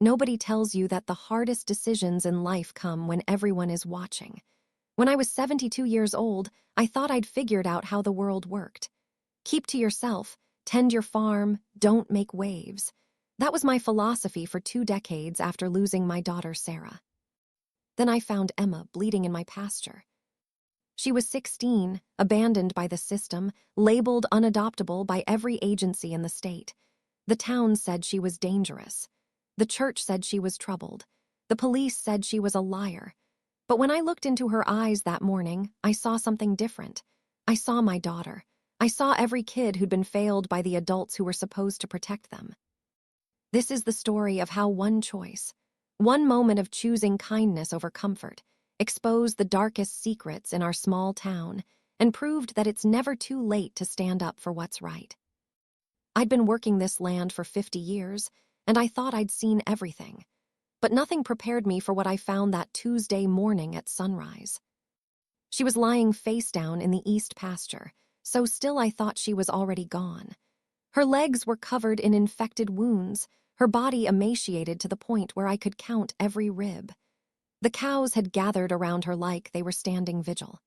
Nobody tells you that the hardest decisions in life come when everyone is watching. When I was 72 years old, I thought I'd figured out how the world worked. Keep to yourself, tend your farm, don't make waves. That was my philosophy for 2 decades after losing my daughter Sarah. Then I found Emma bleeding in my pasture. She was 16, abandoned by the system, labeled unadoptable by every agency in the state. The town said she was dangerous. The church said she was troubled. The police said she was a liar. But when I looked into her eyes that morning, I saw something different. I saw my daughter. I saw every kid who'd been failed by the adults who were supposed to protect them. This is the story of how one choice, one moment of choosing kindness over comfort, exposed the darkest secrets in our small town and proved that it's never too late to stand up for what's right. I'd been working this land for 50 years, and I thought I'd seen everything. But nothing prepared me for what I found that Tuesday morning at sunrise. She was lying face down in the east pasture, so still I thought she was already gone. Her legs were covered in infected wounds, her body emaciated to the point where I could count every rib. The cows had gathered around her like they were standing vigil.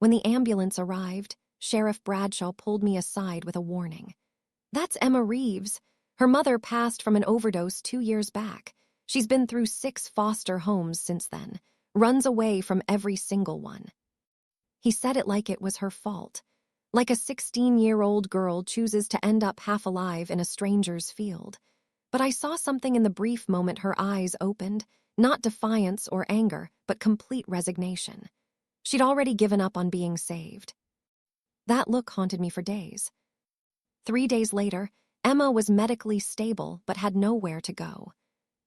When the ambulance arrived, Sheriff Bradshaw pulled me aside with a warning. "That's Emma Reeves. Her mother passed from an overdose 2 years back. She's been through 6 foster homes since then, runs away from every single one." He said it like it was her fault, like a 16-year-old girl chooses to end up half alive in a stranger's field. But I saw something in the brief moment her eyes opened, not defiance or anger, but complete resignation. She'd already given up on being saved. That look haunted me for days. 3 days later, Emma was medically stable but had nowhere to go.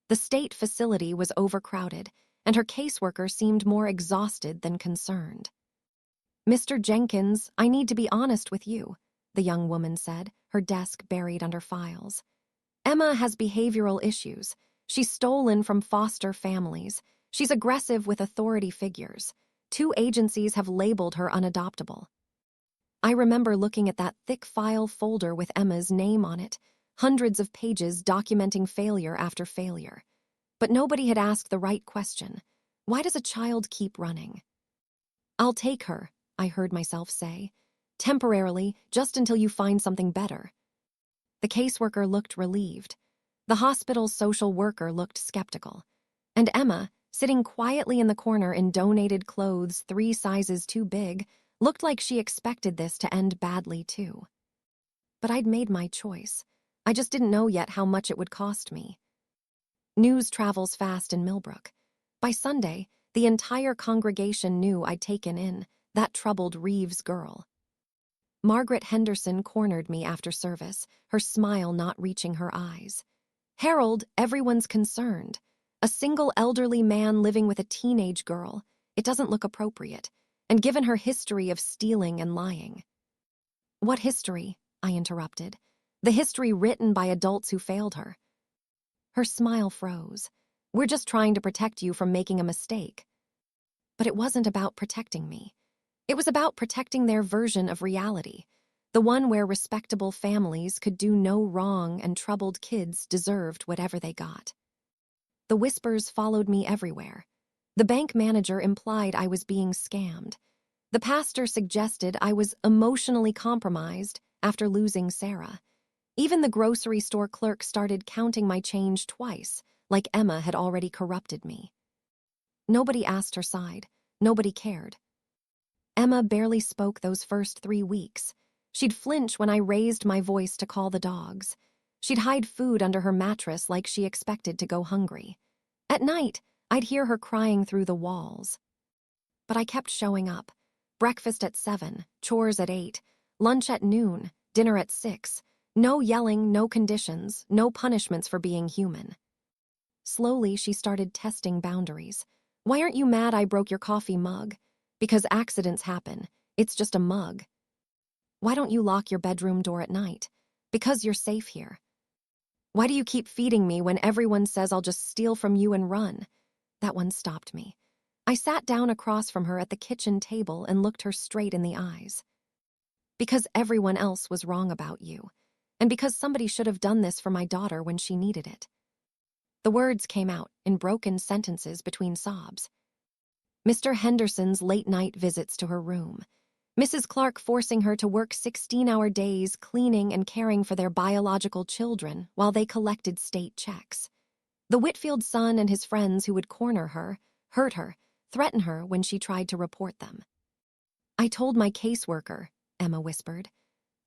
The state facility was overcrowded, and her caseworker seemed more exhausted than concerned. "Mr. Jenkins, I need to be honest with you," the young woman said, her desk buried under files. "Emma has behavioral issues. She's stolen from foster families. She's aggressive with authority figures. 2 agencies have labeled her unadoptable." I remember looking at that thick file folder with Emma's name on it, hundreds of pages documenting failure after failure. But nobody had asked the right question. Why does a child keep running? "I'll take her," I heard myself say. "Temporarily, just until you find something better." The caseworker looked relieved. The hospital's social worker looked skeptical. And Emma, sitting quietly in the corner in donated clothes 3 sizes too big, looked like she expected this to end badly too. But I'd made my choice. I just didn't know yet how much it would cost me. News travels fast in Millbrook. By Sunday, the entire congregation knew I'd taken in that troubled Reeves girl. Margaret Henderson cornered me after service, her smile not reaching her eyes. "Harold, everyone's concerned. A single elderly man living with a teenage girl. It doesn't look appropriate. And given her history of stealing and lying." "What history?" I interrupted. "The history written by adults who failed her." Her smile froze. "We're just trying to protect you from making a mistake." But it wasn't about protecting me. It was about protecting their version of reality, the one where respectable families could do no wrong and troubled kids deserved whatever they got. The whispers followed me everywhere. The bank manager implied I was being scammed. The pastor suggested I was emotionally compromised after losing Sarah. Even the grocery store clerk started counting my change twice, like Emma had already corrupted me. Nobody asked her side. Nobody cared. Emma barely spoke those first 3 weeks. She'd flinch when I raised my voice to call the dogs. She'd hide food under her mattress like she expected to go hungry. At night, I'd hear her crying through the walls. But I kept showing up. Breakfast at 7, chores at 8, lunch at noon, dinner at 6. No yelling, no conditions, no punishments for being human. Slowly, she started testing boundaries. "Why aren't you mad I broke your coffee mug?" "Because accidents happen. It's just a mug." "Why don't you lock your bedroom door at night?" "Because you're safe here." "Why do you keep feeding me when everyone says I'll just steal from you and run?" That one stopped me. I sat down across from her at the kitchen table and looked her straight in the eyes. "Because everyone else was wrong about you. And because somebody should have done this for my daughter when she needed it." The words came out in broken sentences between sobs. Mr. Henderson's late-night visits to her room. Mrs. Clark forcing her to work 16-hour days cleaning and caring for their biological children while they collected state checks. The Whitfield son and his friends who would corner her, hurt her, threaten her when she tried to report them. "I told my caseworker," Emma whispered.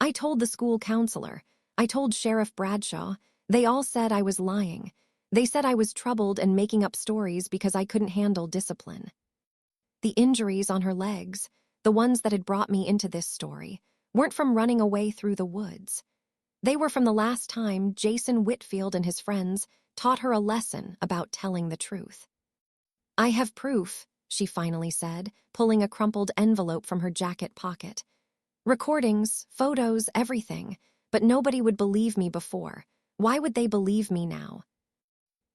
"I told the school counselor. I told Sheriff Bradshaw. They all said I was lying. They said I was troubled and making up stories because I couldn't handle discipline." The injuries on her legs, the ones that had brought me into this story, weren't from running away through the woods. They were from the last time Jason Whitfield and his friends taught her a lesson about telling the truth. "I have proof," she finally said, pulling a crumpled envelope from her jacket pocket. "Recordings, photos, everything. But nobody would believe me before. Why would they believe me now?"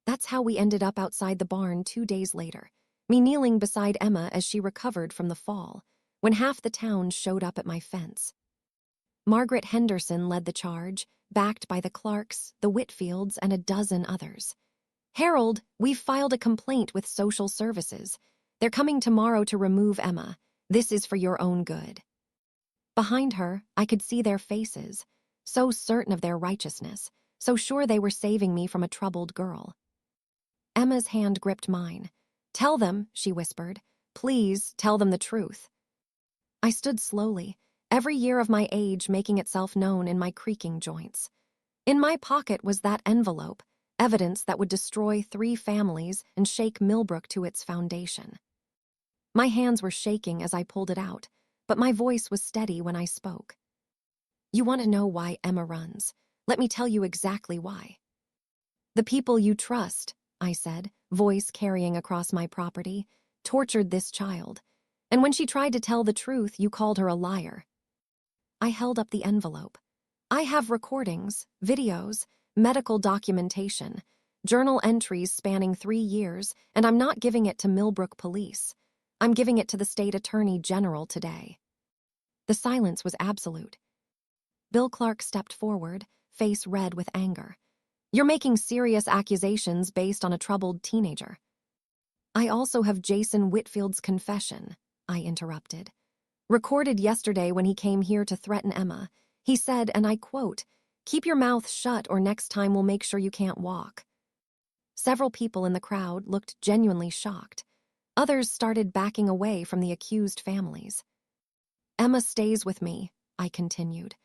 That's how we ended up outside the barn 2 days later, me kneeling beside Emma as she recovered from the fall, when half the town showed up at my fence. Margaret Henderson led the charge, backed by the Clarks, the Whitfields, and a dozen others. "Harold, we've filed a complaint with social services. They're coming tomorrow to remove Emma. This is for your own good." Behind her, I could see their faces, so certain of their righteousness, so sure they were saving me from a troubled girl. Emma's hand gripped mine. "Tell them," she whispered. "Please, tell them the truth." I stood slowly, every year of my age making itself known in my creaking joints. In my pocket was that envelope, evidence that would destroy 3 families and shake Millbrook to its foundation. My hands were shaking as I pulled it out, but my voice was steady when I spoke. "You want to know why Emma runs? Let me tell you exactly why." "The people you trust," I said, voice carrying across my property, "tortured this child. And when she tried to tell the truth, you called her a liar." I held up the envelope. "I have recordings, videos, medical documentation, journal entries spanning 3 years, and I'm not giving it to Millbrook Police. I'm giving it to the state attorney general today." The silence was absolute. Bill Clark stepped forward, face red with anger. "You're making serious accusations based on a troubled teenager." "I also have Jason Whitfield's confession," I interrupted. "Recorded yesterday when he came here to threaten Emma. He said, and I quote, 'Keep your mouth shut or next time we'll make sure you can't walk.'" Several people in the crowd looked genuinely shocked. Others started backing away from the accused families. "Emma stays with me," I continued.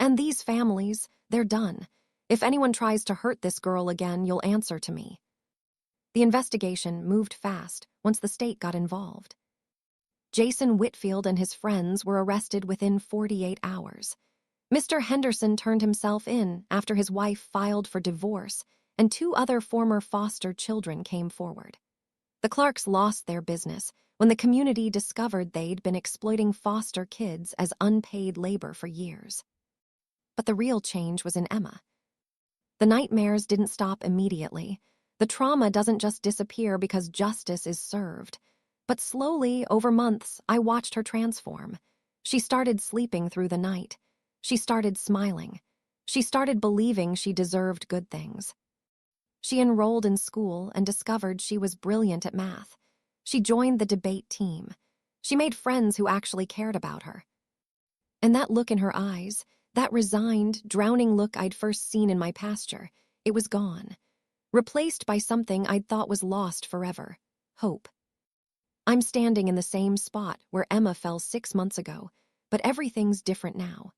"And these families, they're done. If anyone tries to hurt this girl again, you'll answer to me." The investigation moved fast once the state got involved. Jason Whitfield and his friends were arrested within 48 hours. Mr. Henderson turned himself in after his wife filed for divorce, and 2 other former foster children came forward. The Clarks lost their business when the community discovered they'd been exploiting foster kids as unpaid labor for years. But the real change was in Emma. The nightmares didn't stop immediately. The trauma doesn't just disappear because justice is served. But slowly, over months, I watched her transform. She started sleeping through the night. She started smiling. She started believing she deserved good things. She enrolled in school and discovered she was brilliant at math. She joined the debate team. She made friends who actually cared about her. And that look in her eyes, that resigned, drowning look I'd first seen in my pasture, it was gone. Replaced by something I'd thought was lost forever: hope. I'm standing in the same spot where Emma fell 6 months ago, but everything's different now.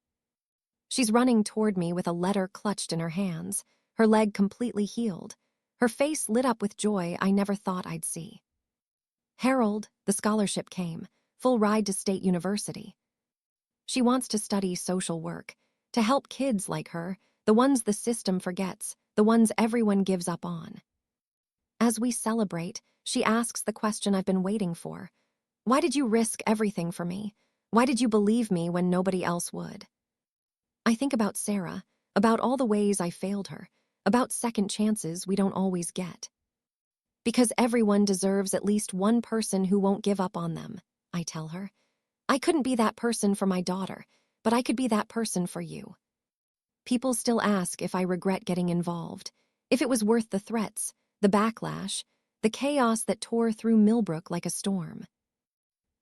She's running toward me with a letter clutched in her hands, her leg completely healed, her face lit up with joy I never thought I'd see. "Harold, the scholarship came, full ride to State University." She wants to study social work, to help kids like her, the ones the system forgets, the ones everyone gives up on. As we celebrate, she asks the question I've been waiting for. "Why did you risk everything for me? Why did you believe me when nobody else would?" I think about Sarah, about all the ways I failed her, about second chances we don't always get. "Because everyone deserves at least one person who won't give up on them," I tell her. "I couldn't be that person for my daughter, but I could be that person for you." People still ask if I regret getting involved, if it was worth the threats, the backlash, the chaos that tore through Millbrook like a storm.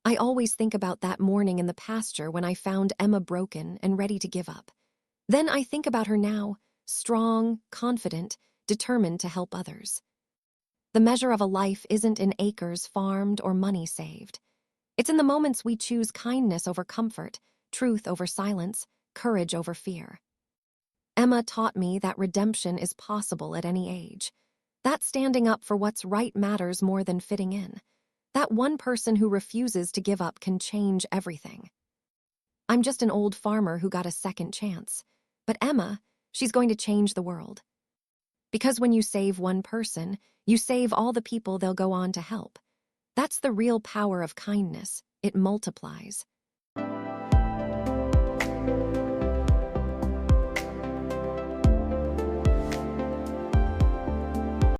I always think about that morning in the pasture when I found Emma broken and ready to give up. Then I think about her now, strong, confident, determined to help others. The measure of a life isn't in acres farmed or money saved. It's in the moments we choose kindness over comfort, truth over silence, courage over fear. Emma taught me that redemption is possible at any age. That standing up for what's right matters more than fitting in. That one person who refuses to give up can change everything. I'm just an old farmer who got a second chance. But Emma, she's going to change the world. Because when you save one person, you save all the people they'll go on to help. That's the real power of kindness. It multiplies.